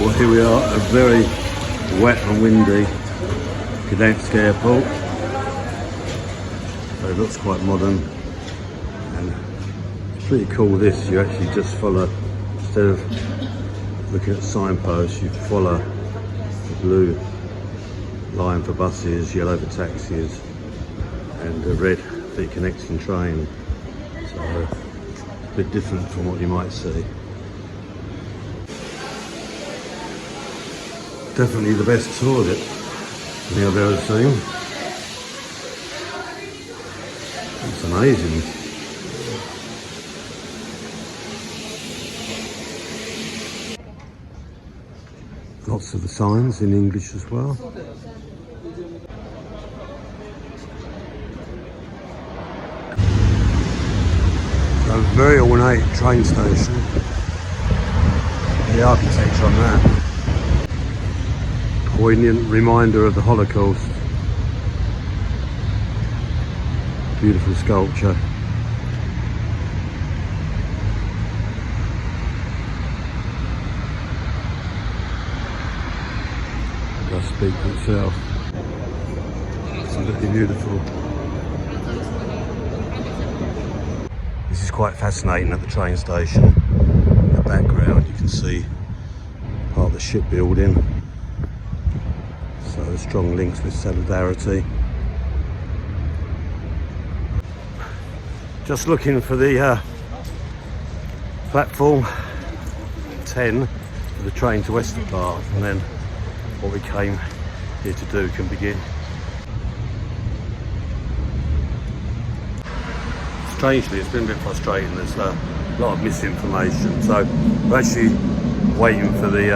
Well, here we are, a very wet and windy Gdansk airport. So it looks quite modern, and it's pretty cool this. You actually just follow, instead of looking at signposts, you follow the blue line for buses, yellow for taxis, and the red for the connecting train. So a bit different from what you might see. Definitely the best toilet I've ever seen. It's amazing. Lots of the signs in English as well. A very ornate train station. The architecture on that. Poignant reminder of the Holocaust. Beautiful sculpture. It does speak for itself. Absolutely beautiful. This is quite fascinating at the train station. In the background you can see part of the shipbuilding. So strong links with solidarity. Just looking for the platform 10 for the train to Westerplatte, and then what we came here to do can begin. Strangely, it's been a bit frustrating. There's a lot of misinformation, so we're actually waiting for the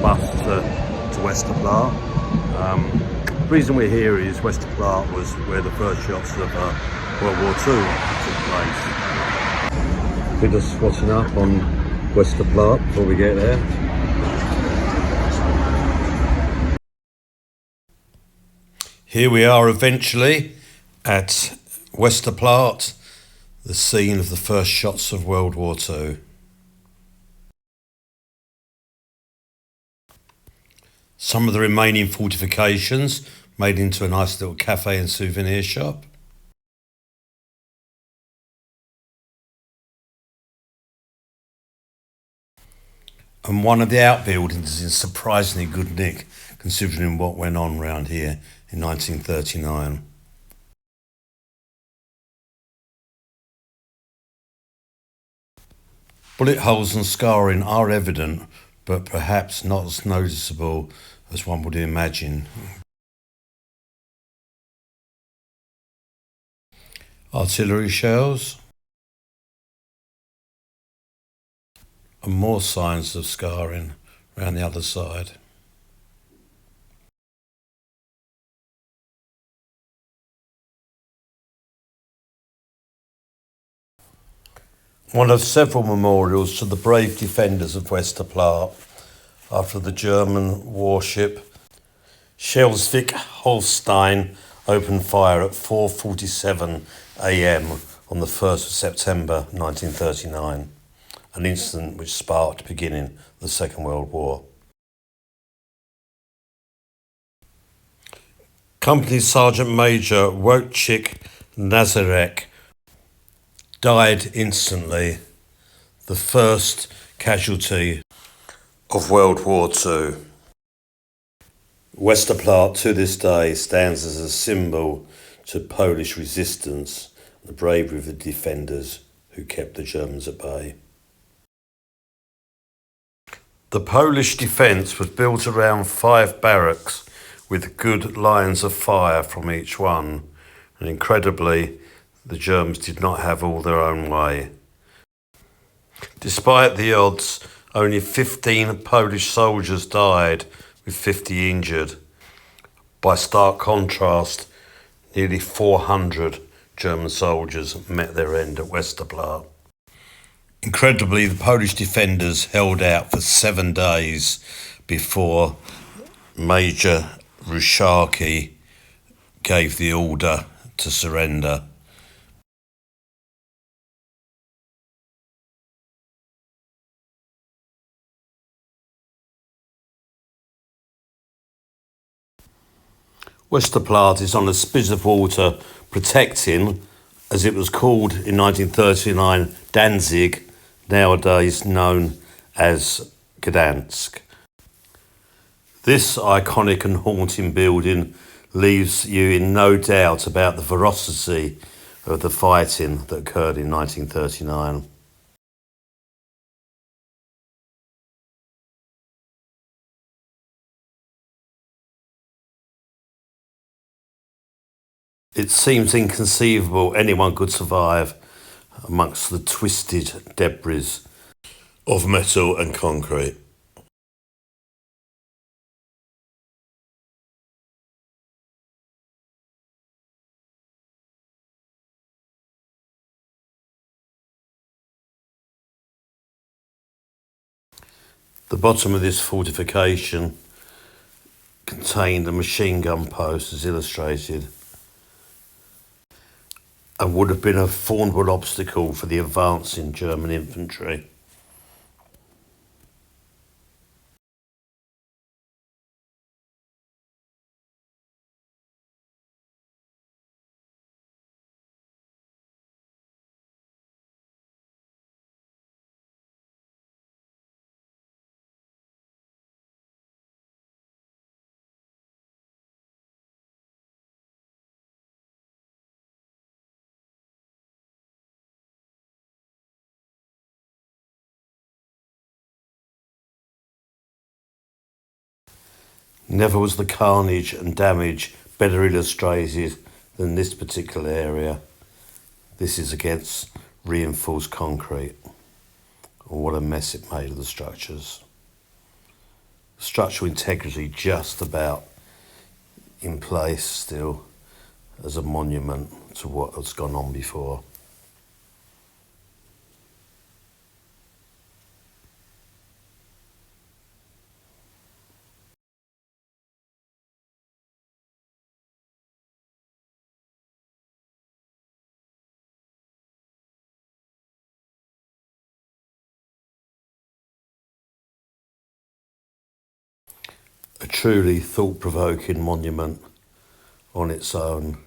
bus to Westerplatte. The reason we're here is Westerplatte was where the first shots of World War II took place. We're just spotting up on Westerplatte before we get there. Here we are eventually at Westerplatte, the scene of the first shots of World War II. Some of the remaining fortifications made into a nice little cafe and souvenir shop. And one of the outbuildings is in surprisingly good nick, considering what went on around here in 1939. Bullet holes and scarring are evident, but perhaps not as noticeable as one would imagine. Artillery shells. And more signs of scarring around the other side. One of several memorials to the brave defenders of Westerplatte after the German warship Schleswig-Holstein opened fire at 4:47 a.m. on the 1st of September 1939, an incident which sparked the beginning of the Second World War. Company Sergeant Major Wojciech Nazarek died instantly, the first casualty of World War II. Westerplatte to this day stands as a symbol to Polish resistance and the bravery of the defenders who kept the Germans at bay. The Polish defence was built around 5 barracks with good lines of fire from each one, and incredibly, the Germans did not have all their own way. Despite the odds, only 15 Polish soldiers died, with 50 injured. By stark contrast, nearly 400 German soldiers met their end at Westerplatte. Incredibly, the Polish defenders held out for 7 days before Major Ruszarki gave the order to surrender. Westerplatte is on a spit of water protecting, as it was called in 1939, Danzig, nowadays known as Gdansk. This iconic and haunting building leaves you in no doubt about the ferocity of the fighting that occurred in 1939. It seems inconceivable anyone could survive amongst the twisted debris of metal and concrete. The bottom of this fortification contained a machine gun post as illustrated and would have been a formidable obstacle for the advancing German infantry. Never was the carnage and damage better illustrated than this particular area. This is against reinforced concrete. And what a mess it made of the structures. Structural integrity just about in place still as a monument to what has gone on before. A truly thought-provoking monument on its own.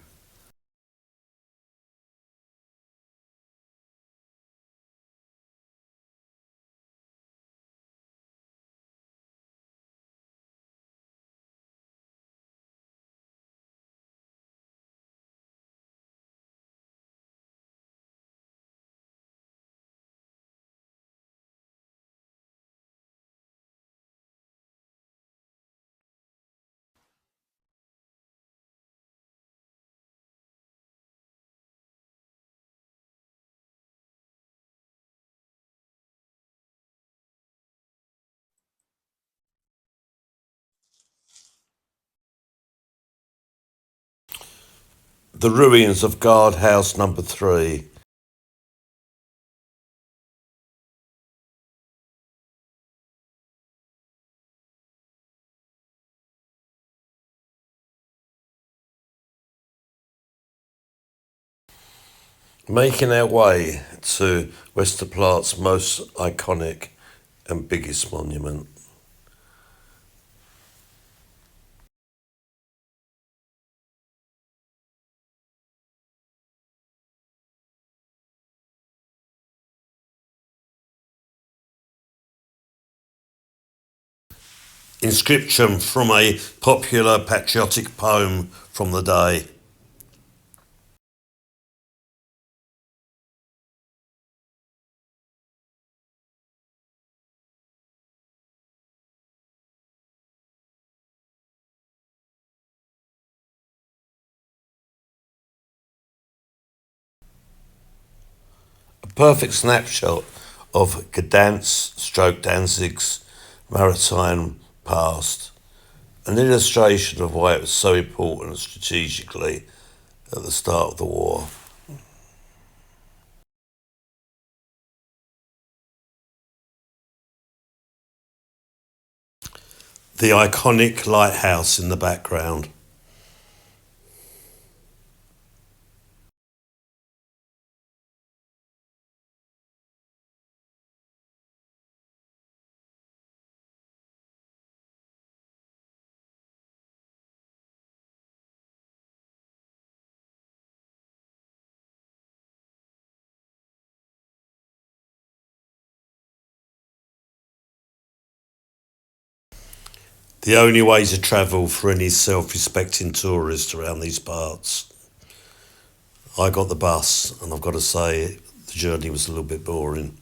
The ruins of Guardhouse Number 3. Making our way to Westerplatte's most iconic and biggest monument. Inscription from a popular patriotic poem from the day. A perfect snapshot of Gdansk/Danzig's maritime past. An illustration of why it was so important strategically at the start of the war. The iconic lighthouse in the background. The only way to travel for any self-respecting tourist around these parts. I got the bus, and I've got to say, the journey was a little bit boring.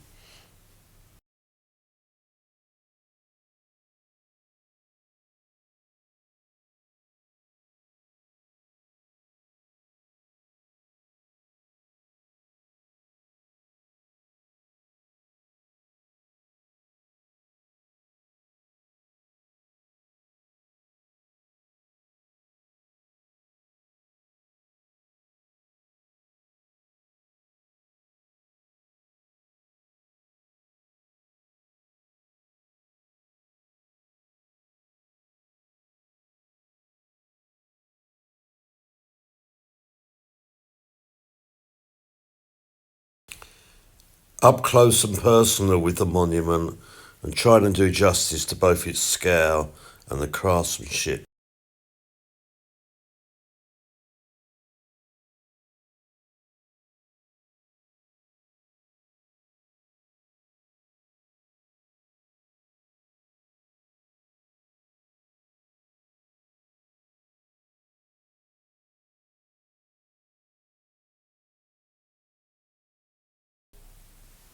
Up close and personal with the monument and trying to do justice to both its scale and the craftsmanship.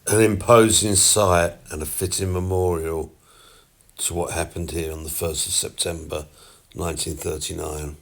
An imposing sight and a fitting memorial to what happened here on the 1st of September 1939.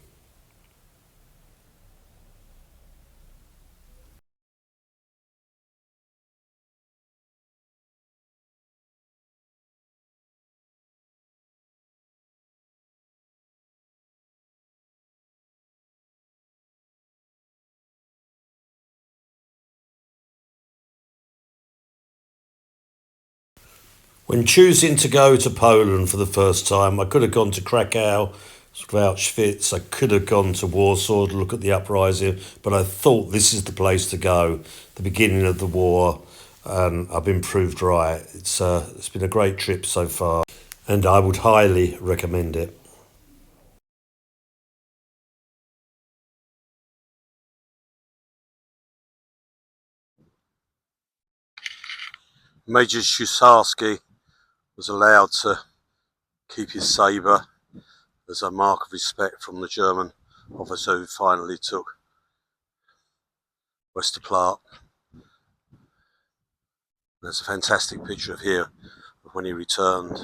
When choosing to go to Poland for the first time, I could have gone to Krakow, Auschwitz, I could have gone to Warsaw to look at the uprising, but I thought this is the place to go, the beginning of the war, and I've been proved right. It's been a great trip so far, and I would highly recommend it. Major Shusarski was allowed to keep his sabre as a mark of respect from the German officer who finally took Westerplatte. There's a fantastic picture of here of when he returned.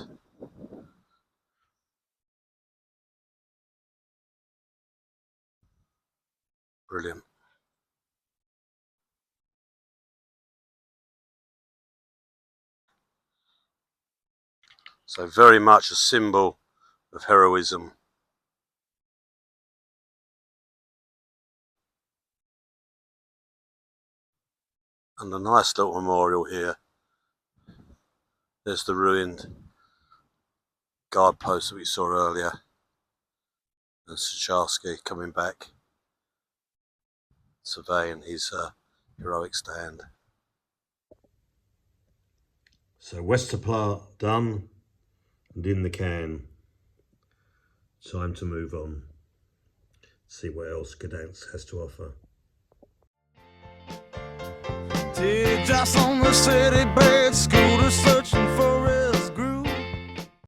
Brilliant. So very much a symbol of heroism. And a nice little memorial here. There's the ruined guard post that we saw earlier. And Shusarski coming back, surveying his heroic stand. So Westerplatte done and in the can. Time to move on. See what else Gdansk has to offer. Teardrops on the city bed, school to